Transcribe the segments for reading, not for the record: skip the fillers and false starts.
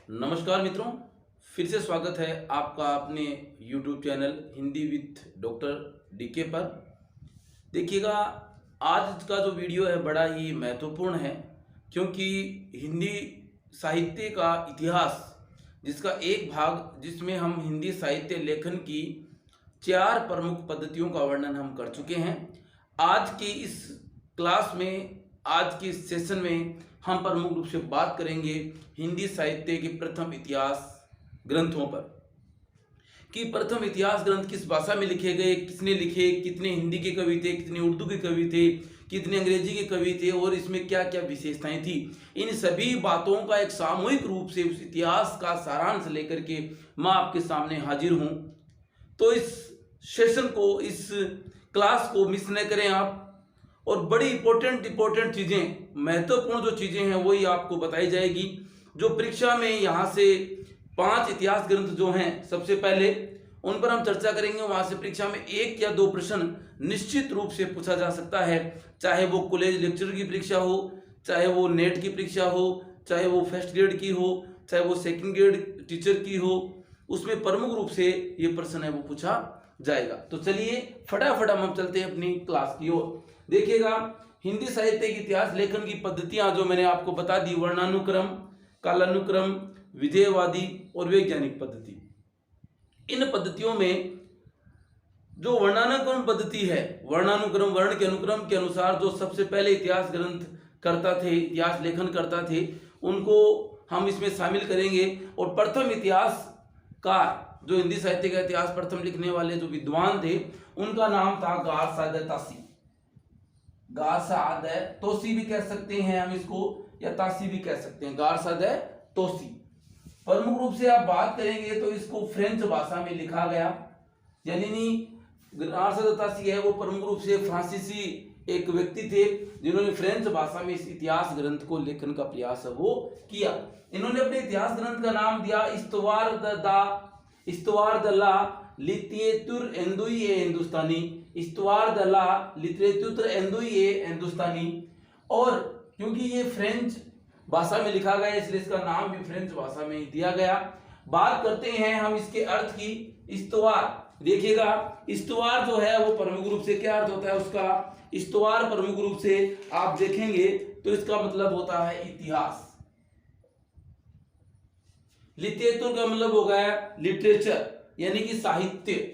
नमस्कार मित्रों, फिर से स्वागत है आपका अपने YouTube channel Hindi with doctor DK पर। देखिएगा, आज का जो वीडियो है बड़ा ही महत्वपूर्ण है, क्योंकि हिंदी साहित्य का इतिहास जिसका एक भाग जिसमें हम हिंदी साहित्य लेखन की 4 प्रमुख पद्धतियों का वर्णन हम कर चुके हैं। आज की इस क्लास में, आज के इस सेशन में हम प्रमुख रूप से बात करेंगे हिंदी साहित्य के प्रथम इतिहास ग्रंथों पर कि प्रथम इतिहास ग्रंथ किस भाषा में लिखे गए, किसने लिखे, कितने हिंदी के कवि थे, कितने उर्दू के कवि थे, कितने अंग्रेजी के कवि थे और इसमें क्या क्या विशेषताएं थी। इन सभी बातों का एक सामूहिक रूप से उस इतिहास का सारांश लेकर के मैं आपके सामने हाजिर हूं। तो इस सेशन को, इस क्लास को मिस न करें आप। और बड़ी इंपॉर्टेंट चीज़ें, महत्वपूर्ण जो चीज़ें हैं वही आपको बताई जाएगी, जो परीक्षा में यहाँ से 5 इतिहास ग्रंथ जो हैं सबसे पहले उन पर हम चर्चा करेंगे। वहाँ से परीक्षा में 1 या 2 प्रश्न निश्चित रूप से पूछा जा सकता है, चाहे वो कॉलेज लेक्चर की परीक्षा हो, चाहे वो नेट की परीक्षा हो, चाहे वो फर्स्ट ग्रेड की हो, चाहे वो सेकेंड ग्रेड टीचर की हो। उसमें प्रमुख रूप से ये प्रश्न है वो पूछा जाएगा। तो चलिए फटाफट हम चलते हैं अपनी क्लास की ओर। देखिएगा, हिंदी साहित्य के इतिहास लेखन की पद्धतियां जो मैंने आपको बता दी, वर्णानुक्रम, कालानुक्रम, विधेयवादी और वैज्ञानिक पद्धति। इन पद्धतियों में जो वर्णानुक्रम पद्धति है, वर्णानुक्रम वर्ण के अनुक्रम के अनुसार जो सबसे पहले इतिहास ग्रंथ करता थे, इतिहास लेखन करता थे, उनको हम इसमें शामिल करेंगे। और प्रथम इतिहासकार, जो हिंदी साहित्य का इतिहास प्रथम लिखने वाले जो विद्वान थे, उनका नाम था गारसाद तासी। गारसाद तोसी भी कह सकते हैं हम इसको, या तासी भी कह सकते हैं, गारसाद तोसी। प्रमुख रूप से आप बात करेंगे तो इसको फ्रेंच भाषा में लिखा गया, यानी गारसाद तासी है वो प्रमुख रूप से फ्रांसीसी एक व्यक्ति थे जिन्होंने फ्रेंच भाषा में इस इतिहास ग्रंथ को लेखन का प्रयास है वो किया। इन्होंने अपने इतिहास ग्रंथ का नाम दिया इस्तवार द ला लिटरेचर एंदुई ए हिंदुस्तानी, इस्तवार द ला लिटरेचर एंदुई ए हिंदुस्तानी। और क्योंकि ये फ्रेंच भाषा में लिखा गया इसलिए इसका नाम भी फ्रेंच भाषा में ही दिया गया। बात करते हैं हम इसके अर्थ की। इस्तवार, देखिएगा, इस्तवार जो है वो प्रमुख रूप से क्या अर्थ होता है उसका। इस्तवार प्रमुख रूप से आप देखेंगे तो इसका मतलब होता है इतिहास। लिटरेचर का मतलब हो गया लिटरेचर, यानी कि साहित्य।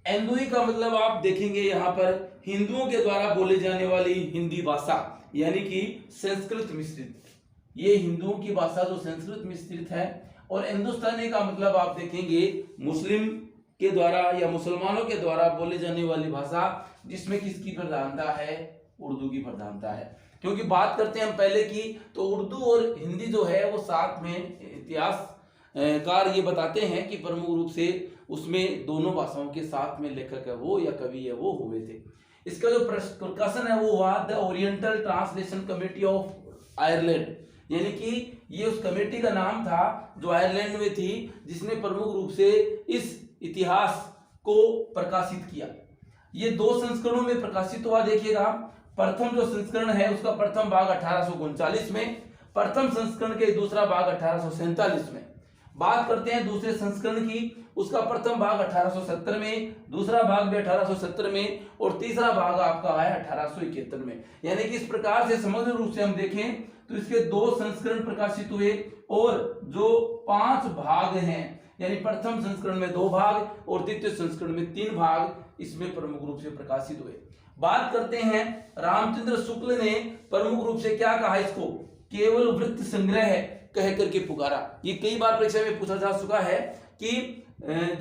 एंदुई का मतलब आप देखेंगे यहां पर हिंदुओं के द्वारा बोले जाने वाली हिंदी भाषा, यानी कि संस्कृत मिश्रित। ये हिंदुओं की भाषा जो संस्कृत मिश्रित है। और हिंदुस्तानी का मतलब आप देखेंगे मुस्लिम के द्वारा या मुसलमानों के द्वारा बोले जाने वाली भाषा, जिसमें किसकी प्रधानता है, उर्दू की प्रधानता है। क्योंकि बात करते हैं हम पहले की, तो उर्दू और हिंदी जो है वो साथ में इतिहासकार ये बताते हैं कि प्रमुख रूप से उसमें दोनों भाषाओं के साथ में लेखक है वो या कवि है वो हुए थे। इसका जो प्रकाशन है वो हुआ the oriental translation committee of Ireland, यानी कि ये उस कमेटी का नाम था जो आयरलैंड में थी, जिसने प्रमुख रूप से इस इतिहास को प्रकाशित किया। ये 2 संस्करणों में प्रकाशित हुआ। देखिएगा, प्रथम जो संस्करण है उसका प्रथम भाग 1839 में, प्रथम संस्करण के दूसरा भाग 1847 में। बात करते हैं दूसरे संस्करण की, उसका प्रथम भाग 1870 में, दूसरा भाग भी 1870 में और तीसरा भाग आपका है 1871 में। यानी कि इस प्रकार से समग्र रूप से हम देखें तो इसके 2 संस्करण प्रकाशित हुए और जो 5 भाग हैं, यानी प्रथम संस्करण में 2 भाग और द्वितीय संस्करण में 3 भाग इसमें प्रमुख रूप से प्रकाशित हुए। बात करते हैं, रामचंद्र शुक्ल ने प्रमुख रूप से क्या कहा, इसको केवल वृत्त संग्रह कह करके पुकारा। ये कई बार परीक्षा में पूछा जा चुका है कि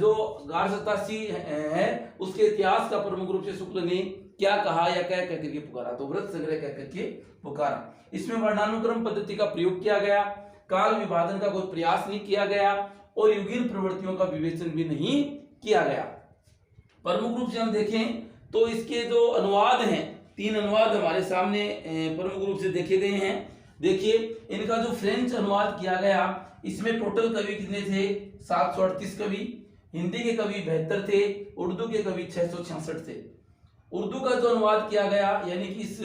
जो गारसतासी है उसके इतिहास का प्रमुख रूप से शुक्ल ने क्या कहा या क्या कह करके पुकारा, तो वृत्त संग्रह कह करके पुकारा। इसमें वर्णानुक्रम पद्धति का प्रयोग किया गया, काल विभाजन का कोई प्रयास नहीं किया गया और युगीन प्रवृत्तियों का विवेचन भी नहीं किया गया। प्रमुख रूप से हम देखें तो इसके जो अनुवाद हैं, 3 अनुवाद हमारे सामने प्रमुख रूप से देखे गए हैं। देखिए, इनका जो फ्रेंच अनुवाद किया गया, इसमें टोटल कवि कितने थे, 738 कवि, हिंदी के कवि 72 थे, उर्दू के कवि 666 थे। उर्दू का जो अनुवाद किया गया, यानी कि इस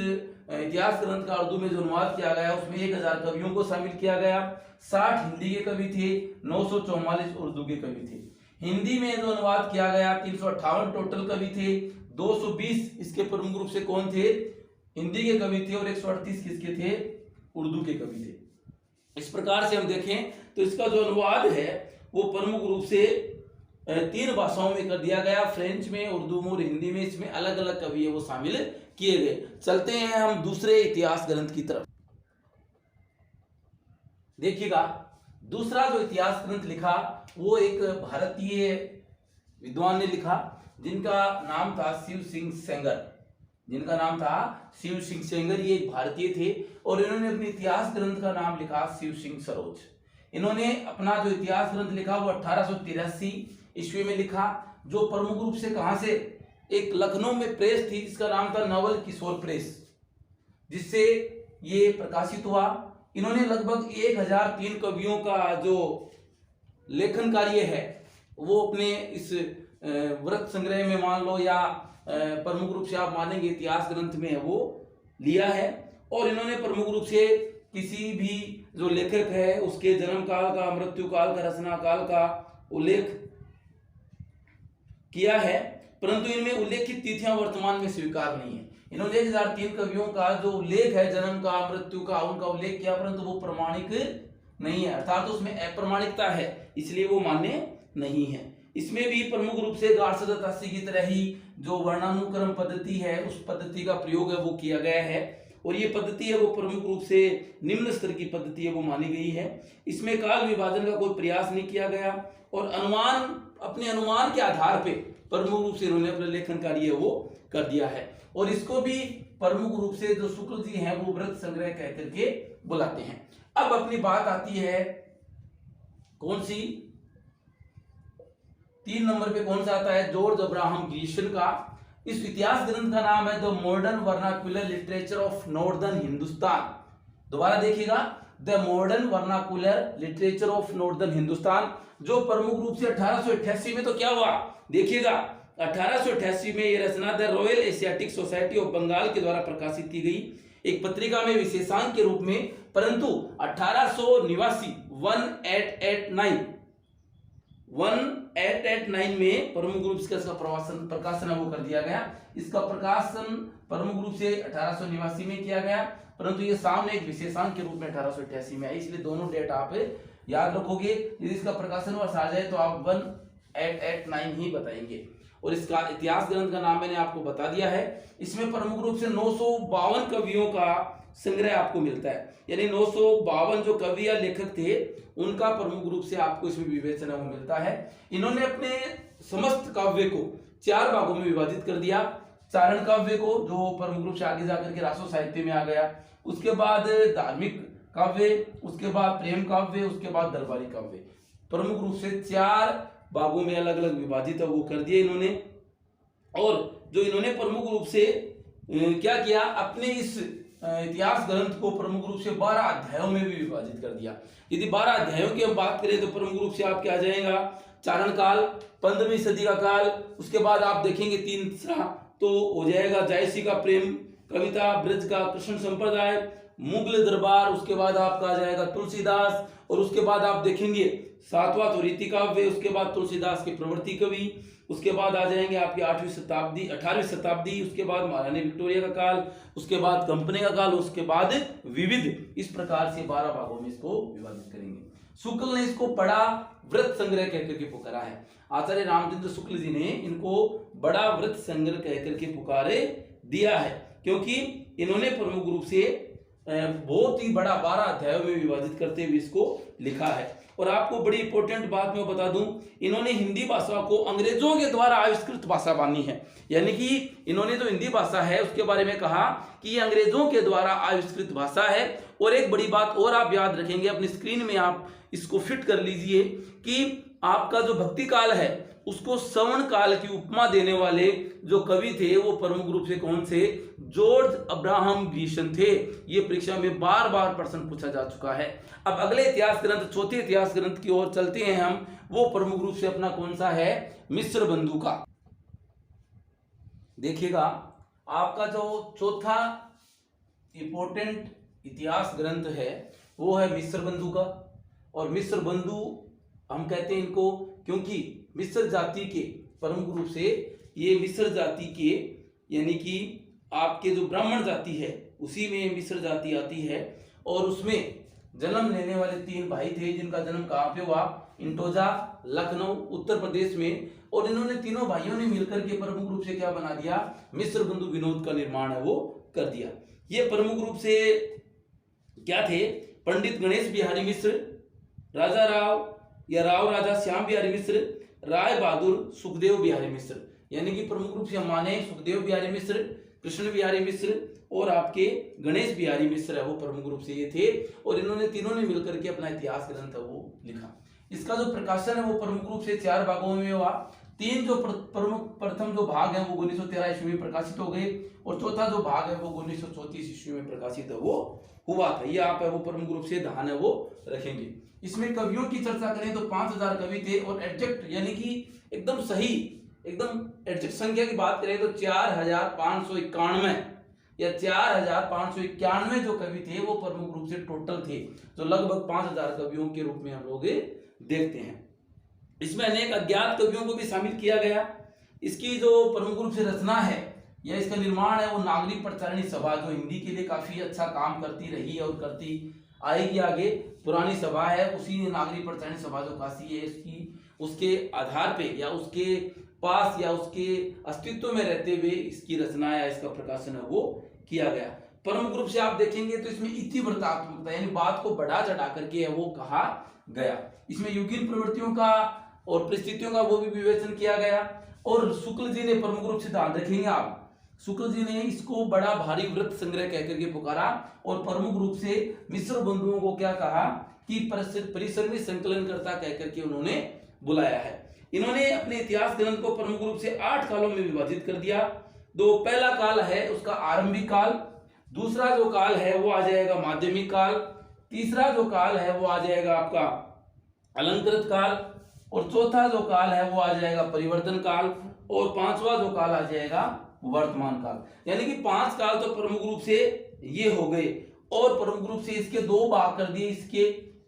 इतिहास ग्रंथ का उर्दू में जो अनुवाद किया गया उसमें 1000 कवियों को शामिल किया गया। 60 हिंदी के कवि थे, 944 उर्दू के कवि थे। हिंदी में जो अनुवाद किया गया 358 टोटल कवि थे, 220 इसके प्रमुख रूप से कौन थे, हिंदी के कवि थे, और 138 किसके थे, उर्दू के कवि थे। इस प्रकार से हम देखें तो इसका जो अनुवाद है वो प्रमुख रूप से 3 भाषाओं में कर दिया गया, फ्रेंच में, उर्दू में और हिंदी में। इसमें अलग अलग कवि है वो शामिल किए गए। चलते हैं हम दूसरे इतिहास ग्रंथ की तरफ। देखिएगा, दूसरा जो इतिहास ग्रंथ लिखा वो एक भारतीय विद्वान ने लिखा, जिनका नाम था शिव सिंह सेंगर। जिनका नाम था शिव सिंह सेंगर, ये एक भारतीय थे और इन्होंने अपने इतिहास ग्रंथ का नाम लिखा शिव सिंह सरोज। इन्होंने अपना जो इतिहास ग्रंथ लिखा वो 1883 ईस्वी में लिखा, जो प्रमुख रूप से कहां से, एक लखनऊ में प्रेस थी जिसका नाम था नवल किशोर प्रेस, जिससे ये प्रकाशित हुआ। इन्होंने लगभग 1003 कवियों का जो लेखन कार्य है वो अपने इस व्रत संग्रह में मान लो या प्रमुख रूप से आप मानेंगे इतिहास ग्रंथ में वो लिया है। और इन्होंने प्रमुख रूप से किसी भी जो लेखक है उसके जन्म काल का, मृत्यु काल का, रचना काल का उल्लेख किया है, परंतु इनमें उल्लेखित तिथियां वर्तमान में स्वीकार नहीं है। इन्होंने 1003 कवियों का जो उल्लेख है जन्म का, मृत्यु का, उनका उल्लेख किया, परंतु वो प्रमाणिक नहीं है, अर्थात तो उसमें अप्रमाणिकता है, इसलिए वो मान्य नहीं है। इसमें भी प्रमुख रूप से 1880 की तरह ही जो वर्णानुक्रम पद्धति है उस पद्धति का प्रयोग है वो किया गया है, और ये पद्धति है वो प्रमुख रूप से निम्न स्तर की पद्धति है वो मानी गई है। इसमें काल विभाजन का कोई प्रयास नहीं किया गया, और अनुमान, अपने अनुमान के आधार पे प्रमुख रूप से इन्होंने अपना लेखन कार्य वो कर दिया है। और इसको भी प्रमुख रूप से जो शुक्ल जी हैं वो व्रत संग्रह कह करके बुलाते हैं। अब अपनी बात आती है कौन सी, 3 नंबर पे कौन सा आता है, जॉर्ज अब्राहम ग्रीशन का। इस इतिहास ग्रंथ का नाम है the modern vernacular literature of northern Hindustan. दोबारा देखिएगा, the modern vernacular literature of northern Hindustan, जो प्रमुख रूप से 1888 में तो क्या हुआ, देखिएगा 1888 में ये रचना the Royal Asiatic Society of Bengal के द्वारा प्रकाशित की गई, एक पत्रिका में विशेषांक के रूप में। परंतु 1889 में प्रमुख रूप से इसका प्रकाशन वो कर दिया गया। इसका प्रकाशन प्रमुख रूप से 1889 में किया गया, परंतु ये सामने एक विशेषांक के रूप में 1888 में आई, इसलिए दोनों डेट आप याद रखोगे। यदि इसका प्रकाशन वर्ष आ जाए तो आप 1889 ही बताएंगे। और इसका इतिहास ग्रंथ का नाम मैंने आपको बता दिया है। इसमें प्रमुख रूप से 952 कवियों का संग्रह आपको मिलता है, यानी 952 जो कवि या लेखक थे उनका प्रमुख रूप से आपको इसमें विवेचन वो मिलता है। इन्होंने अपने समस्त काव्य को 4 भागों में विभाजित कर दिया। चारण काव्य को, जो प्रमुख रूप से आगे जाकर के रासो साहित्य में आ गया, उसके बाद धार्मिक काव्य, उसके बाद प्रेम काव्य, उसके बाद दरबारी काव्य, प्रमुख रूप से 4 भागों में अलग अलग विभाजित वो कर दिए इन्होंने। और जो इन्होंने प्रमुख रूप से क्या किया, अपने इस इतिहास ग्रंथ को प्रमुख रूप से 12 अध्यायों में भी विभाजित कर दिया। यदि 12 अध्यायों की हम बात करें तो प्रमुख रूप से आप क्या आ जाएगा, चारण काल, 15वीं सदी का काल, उसके बाद आप देखेंगे तीसरा तो हो जाएगा जायसी का प्रेम कविता, ब्रज का कृष्ण संप्रदाय, मुगल दरबार, उसके बाद आपका आ जाएगा तुलसीदास, और उसके बाद आप देखेंगे 7वां तो रीति काव्य, उसके बाद तुलसीदास के प्रवृत्ति कवि, उसके बाद आ जाएंगे आपकी 18वीं शताब्दी, उसके बाद महारानी विक्टोरिया का काल, उसके बाद कंपनी का काल, उसके बाद विविध। इस प्रकार से 12 भागों में इसको विभाजित करेंगे। शुक्ल ने इसको बड़ा व्रत संग्रह कहकर के पुकारा है। आचार्य रामचंद्र शुक्ल जी ने इनको बड़ा व्रत संग्रह कहकर के पुकारे दिया है, क्योंकि इन्होंने प्रमुख रूप से बहुत ही बड़ा 12 अध्यायों में विभाजित करते हुए इसको लिखा है। और आपको बड़ी इंपॉर्टेंट बात मैं बता दूं, इन्होंने हिंदी भाषा को अंग्रेजों के द्वारा आविष्कृत भाषा मानी है, यानी कि इन्होंने जो हिंदी भाषा है उसके बारे में कहा कि ये अंग्रेजों के द्वारा आविष्कृत भाषा है। और एक बड़ी बात और आप याद रखेंगे, अपनी स्क्रीन में आप इसको फिट कर लीजिए कि आपका जो भक्ति काल है उसको सवर्ण काल की उपमा देने वाले जो कवि थे वो प्रमुख रूप से कौन से, जॉर्ज अब्राहम ग्रीशन थे। ये परीक्षा में बार बार प्रश्न पूछा जा चुका है। अब अगले इतिहास ग्रंथ, चौथे इतिहास ग्रंथ की ओर चलते हैं हम। वो प्रमुख रूप से अपना कौन सा है, मिस्र बंधु का। देखिएगा, आपका जो चौथा इम्पोर्टेंट इतिहास ग्रंथ है वो है मिस्र बंधु का। और मिस्र बंधु हम कहते हैं इनको क्योंकि मिस्र जाति के प्रमुख रूप से ये मिस्र जाति के यानी कि आपके जो ब्राह्मण जाति है उसी में मिस्र जाति आती है। और उसमें जन्म लेने वाले 3 भाई थे जिनका जन्म कहाँ पे हुआ, इंटोजा, लखनऊ, उत्तर प्रदेश में। और इन्होंने तीनों भाइयों ने मिलकर के प्रमुख रूप से क्या बना दिया, मिस्र बंधु विनोद का निर्माण है वो कर दिया। ये प्रमुख रूप से क्या थे, पंडित गणेश बिहारी मिश्र, राजा राव या राव राजा श्याम बिहारी मिश्र, राय बहादुर सुखदेव बिहारी मिश्र। यानी कि प्रमुख रूप से हम माने सुखदेव बिहारी मिश्र, कृष्ण बिहारी मिश्र और आपके गणेश बिहारी मिश्र है वो प्रमुख रूप से ये थे। और इन्होंने तीनों ने मिलकर के अपना इतिहास ग्रंथ है वो लिखा। इसका जो प्रकाशन है वो प्रमुख रूप से 4 भागों में हुआ। 3 जो प्रथम जो भाग है वो 1913 ईस्वी में प्रकाशित हो गए और चौथा जो भाग है वो 1934 ईस्वी में प्रकाशित है वो हुआ था। ये आप है वो प्रमुख रूप से ध्यान है वो रखेंगे। इसमें कवियों की चर्चा करें तो 5000 कवि थे और एग्जैक्ट यानी कि एकदम सही एकदम एग्जैक्ट संख्या की बात करें तो 4591 या 4591 जो कवि थे वो प्रमुख रूप से टोटल थे, जो लगभग 5000 कवियों के रूप में हम लोग देखते हैं। इसमें अनेक अज्ञात कवियों को भी शामिल किया गया। इसकी जो प्रमुख रूप से रचना है या इसका निर्माण है वो नागरिक प्रचारणी सभा, जो हिंदी के लिए काफी अच्छा काम करती रही और करती आएगी आगे, पुरानी सभा है, उसी ने नागरिक प्रचारणी सभा जो काशी है इसकी उसके आधार पे या उसके पास या उसके अस्तित्व में रहते हुए इसकी रचना या इसका प्रकाशन है वो किया गया। प्रमुख रूप से आप देखेंगे तो इसमें इतिवृत्तात्मकता यानी बात को बढ़ा चढ़ा करके है वो कहा गया। इसमें युगीन प्रवृत्तियों का और परिस्थितियों का वो भी विवेचन किया गया। और शुक्ल जी ने प्रमुख रूप से ध्यान रखेंगे आप, शुक्ल जी ने इसको बड़ा भारी व्रत संग्रह कहकर के पुकारा और प्रमुख रूप से मिस्र बंधुओं को क्या कहा कि परिसरणी संकलनकर्ता कहकर के उन्होंने बुलाया है। इन्होंने अपने इतिहास ग्रंथ को प्रमुख रूप से 8 कालों में विभाजित कर दिया। तो पहला काल है उसका आरंभिक काल, दूसरा जो काल है वो आ जाएगा माध्यमिक काल, तीसरा जो काल है वो आ जाएगा आपका अलंकृत काल और चौथा जो काल है वो आ जाएगा परिवर्तन काल और 5वां जो काल आ जाएगा वर्तमान काल। यानी कि 5 काल तो प्रमुख रूप से ये हो गए। और प्रमुख रूप से इसके 2 भाग कर दिए,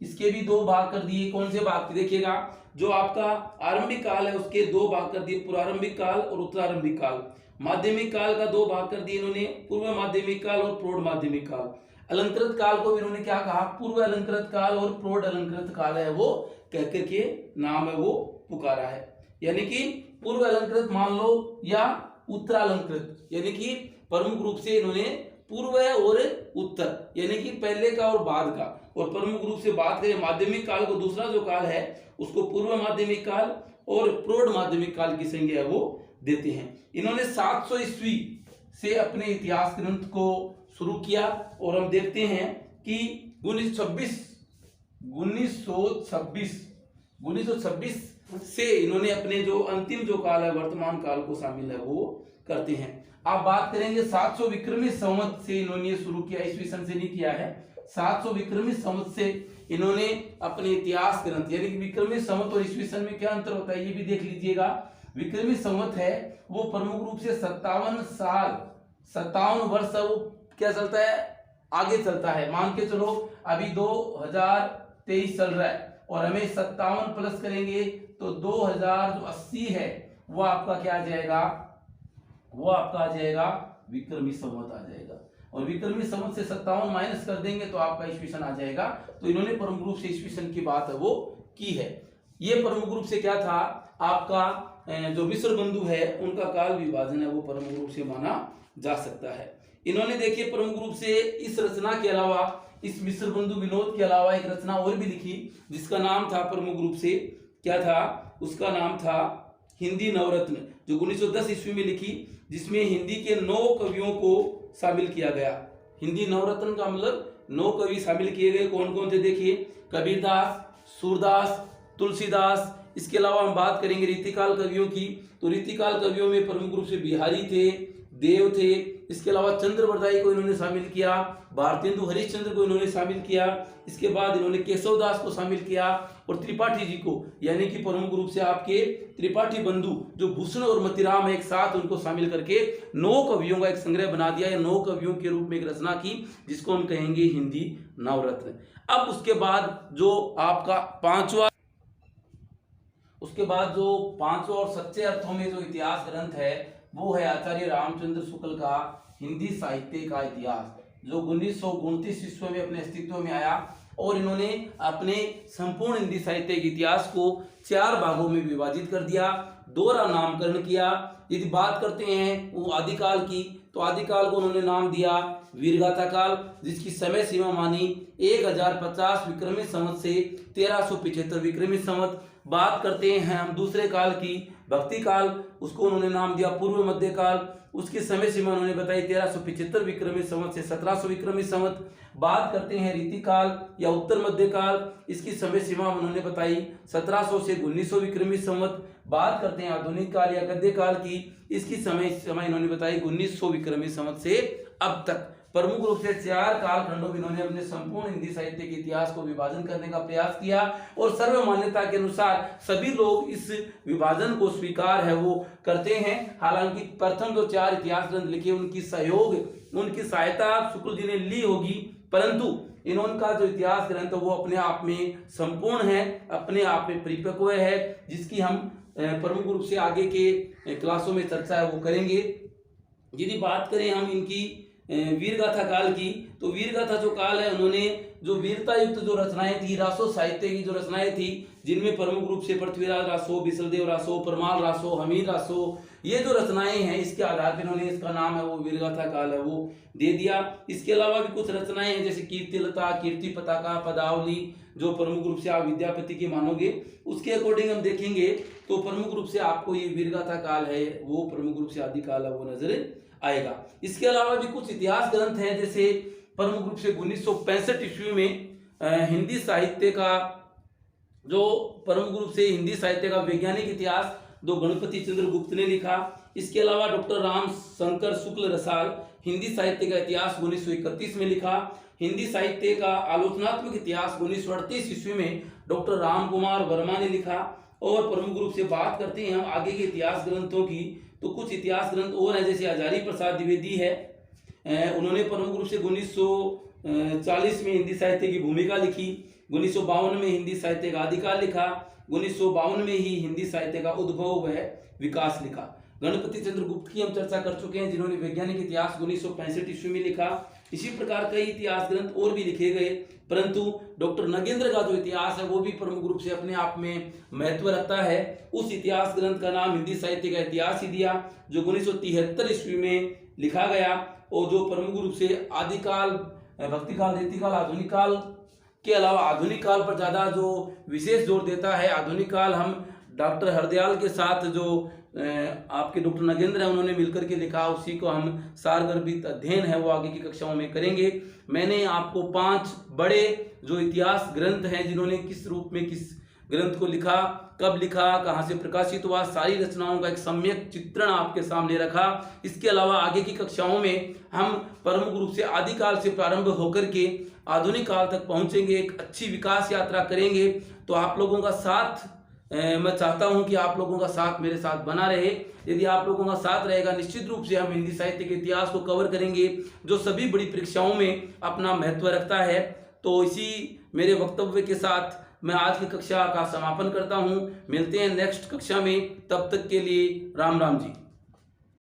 इसके भी 2 भाग कर दिए। कौन से भाग देखिएगा, जो आपका आरंभिक काल है उसके 2 भाग कर दिए, पूर्वारंभिक काल और उत्तरारंभिक काल। माध्यमिक काल का 2 भाग कर दिए इन्होंने, पूर्व माध्यमिक काल और प्रौढ़ माध्यमिक काल। अलंकृत काल को इन्होंने क्या कहा, पूर्व अलंकृत काल और प्रौढ़ अलंकृत काल है वो कहकर के नाम है वो पुकारा है। यानी कि पूर्व अलंकृत मान लो या उत्तरालंकृत, यानी कि प्रमुख रूप से इन्होंने पूर्व और उत्तर यानी कि पहले का और बाद का। और प्रमुख रूप से बात करें माध्यमिक काल को, दूसरा जो काल है उसको पूर्व माध्यमिक काल और प्रौढ़ माध्यमिक काल की संज्ञा वो देते हैं। इन्होंने 700 ईस्वी से अपने इतिहास ग्रंथ को शुरू किया और हम देखते हैं कि 1926 से इन्होंने अपने जो अंतिम जो काल है वर्तमान काल को शामिल है वो करते हैं। आप बात करेंगे 700 विक्रमी संवत से इन्होंने शुरू किया, ईस्वी सन से नहीं किया है। 700 विक्रमी संवत से इन्होंने अपने इतिहास ग्रंथ, यानी कि विक्रमी संवत और ईस्वी सन में क्या अंतर होता है ये भी देख लीजिएगा। विक्रमी संवत है वो प्रमुख रूप से 57 वर्ष वो क्या चलता है, आगे चलता है। मान के चलो अभी 2023 चल रहा है और हमें 57 प्लस करेंगे तो 2080 है वो आपका क्या आ जाएगा, वो आपका आ जाएगा विक्रमी संवत आ जाएगा। और विक्रमी संवत से 57 माइनस कर देंगे तो आपका ईस्वी सन आ जाएगा। तो इन्होंने प्रमुख रूप से ईस्वी सन की बात है वो की है। ये प्रमुख रूप से क्या था, आपका जो मिस्र बंधु है उनका काल विभाजन है वो प्रमुख रूप से माना जा सकता है। इन्होंने देखिए प्रमुख रूप से इस रचना के अलावा, इस मिस्र बंधु विनोद के अलावा एक रचना और भी लिखी जिसका नाम था प्रमुख रूप से क्या था, उसका नाम था हिंदी नवरत्न, जो 1910 ईस्वी में लिखी, जिसमें हिंदी के 9 कवियों को शामिल किया गया। हिंदी नवरत्न का मतलब 9 कवि शामिल किए गए। कौन कौन थे देखिए, कबीरदास, सूरदास, तुलसीदास। इसके अलावा हम बात करेंगे रीतिकाल कवियों की, तो रीतिकाल कवियों में प्रमुख रूप से बिहारी थे, देव थे, इसके अलावा चंद्रवरदाई को इन्होंने शामिल किया, भारतेंदु हरिश्चंद्र को इन्होंने शामिल किया, इसके बाद इन्होंने केशवदास को शामिल किया और त्रिपाठी जी को, यानी कि प्रमुख रूप से आपके त्रिपाठी बंधु जो भूषण और मतिराम एक साथ, उनको शामिल करके 9 कवियों का एक संग्रह बना दिया, या 9 कवियों के रूप में एक रचना की, जिसको हम कहेंगे हिंदी नवरत्न। अब उसके बाद जो आपका पांचवा और सच्चे अर्थों में जो इतिहास ग्रंथ है वो है आचार्य रामचंद्र शुक्ल का हिंदी साहित्य का इतिहास, जो 1929 ईस्वी में अपने अस्तित्व में आया। और इन्होंने अपने संपूर्ण हिंदी साहित्य के इतिहास को 4 भागों में विभाजित कर दिया, दोहरा नामकरण किया। यदि बात करते हैं वो आदिकाल की, तो आदिकाल को उन्होंने नाम दिया वीरगाथा काल, जिसकी समय सीमा मानी 1050 विक्रमी संवत से 1375 विक्रमी संवत। बात करते हैं हम दूसरे काल की, भक्ति काल, उसको उन्होंने नाम दिया पूर्व मध्य काल, उसकी समय सीमा उन्होंने बताई 1375 विक्रमी संवत से 1700 विक्रमी संवत। बात करते हैं रीति काल या उत्तर मध्य काल, इसकी समय सीमा उन्होंने बताई 1700 से 1900 विक्रमी संवत। बात करते हैं आधुनिक काल या गद्य काल की, इसकी समय इन्होंने बताई 1900 विक्रमी संवत से अब तक। प्रमुख रूप से 4 कालखंडों में इन्होंने अपने संपूर्ण हिंदी साहित्य के इतिहास को विभाजन करने का प्रयास किया, और सर्व मान्यता के अनुसार सभी लोग इस विभाजन को स्वीकार है वो करते हैं। हालांकि प्रथम जो 4 इतिहास ग्रंथ लिखे उनकी सहायता शुक्ल जी ने ली होगी, परंतु इनका जो इतिहास ग्रंथ वो अपने आप में संपूर्ण है, अपने आप में परिपक्व है, जिसकी हम प्रमुख रूप से आगे के क्लासों में चर्चा है वो करेंगे। यदि बात करें हम इनकी वीरगाथा काल की, तो वीरगाथा जो काल है, उन्होंने जो वीरता युक्त जो रचनाएं थी, रासो साहित्य की जो रचनाएं थी, जिनमें प्रमुख रूप से पृथ्वीराज रासो, बिसलदेव रासो, परमाल रासो, हमीर रासो, ये जो रचनाएं हैं, इसके आधार पर इन्होंने इसका नाम है वो वीरगाथा काल है वो दे दिया। इसके अलावा भी कुछ रचनाएं हैं, जैसे कीर्तिलता, कीर्ति पताका, पदावली, जो प्रमुख रूप से आप विद्यापति की मानोगे, उसके अकॉर्डिंग हम देखेंगे तो प्रमुख रूप से आपको ये वीरगाथा काल है वो प्रमुख रूप से आदिकाल है वो नजर आएगा। इसके अलावा भी कुछ इतिहास ग्रंथ हैं, जैसे प्रमुख रूप से 1965 ईस्वी में हिंदी साहित्य का जो प्रमुख रूप से हिंदी साहित्य का वैज्ञानिक इतिहास जो गणपति चंद्र गुप्त ने लिखा। इसके अलावा डॉक्टर राम शंकर शुक्ल रसाल हिंदी साहित्य का इतिहास 1931 में लिखा। हिंदी साहित्य का आलोचनात्मक इतिहास 1938 ईस्वी में डॉक्टर राम कुमार वर्मा ने लिखा। और प्रमुख रूप से बात करते हैं हम आगे के इतिहास ग्रंथों की, तो कुछ इतिहास ग्रंथ और हैं, जैसे हजारी प्रसाद द्विवेदी है, उन्होंने प्रमुख रूप से 1940 में हिंदी साहित्य की भूमिका लिखी, 1952 में हिंदी साहित्य का आदिकाल लिखा, 1952 में ही हिंदी साहित्य का उद्भव व विकास लिखा। गणपति चंद्र गुप्त की हम चर्चा कर चुके हैं, जिन्होंने वैज्ञानिक इतिहास 1965 ईस्वी में लिखा। इसी प्रकार कई इतिहास ग्रंथ और भी लिखे गए, परंतु डॉक्टर नगेंद्र का जो इतिहास है वो भी प्रमुख रूप से अपने आप में महत्व रखता है। उस इतिहास ग्रंथ का नाम हिंदी साहित्य का इतिहास ही दिया, जो 1973 ईस्वी में लिखा गया, और जो प्रमुख रूप से आदिकाल, भक्तिकाल, रीतिकाल, आधुनिक काल के अलावा आधुनिक काल पर ज्यादा जो विशेष जोर देता है। आधुनिक काल हम डॉक्टर हरदयाल के साथ जो आपके डॉक्टर नगेंद्र है उन्होंने मिलकर के लिखा, उसी को हम सारगर्भित अध्ययन है वो आगे की कक्षाओं में करेंगे। मैंने आपको 5 बड़े जो इतिहास ग्रंथ हैं जिन्होंने किस रूप में किस ग्रंथ को लिखा, कब लिखा, कहाँ से प्रकाशित हुआ, सारी रचनाओं का एक सम्यक चित्रण आपके सामने रखा। इसके अलावा आगे की कक्षाओं में हम प्रमुख रूप से आदिकाल से प्रारंभ होकर के आधुनिक काल तक पहुंचेंगे, एक अच्छी विकास यात्रा करेंगे। तो आप लोगों का साथ मैं चाहता हूं कि आप लोगों का साथ मेरे साथ बना रहे। यदि आप लोगों का साथ रहेगा, निश्चित रूप से हम हिंदी साहित्य के इतिहास को कवर करेंगे, जो सभी बड़ी परीक्षाओं में अपना महत्व रखता है। तो इसी मेरे वक्तव्य के साथ मैं आज की कक्षा का समापन करता हूं। मिलते हैं नेक्स्ट कक्षा में, तब तक के लिए राम राम जी।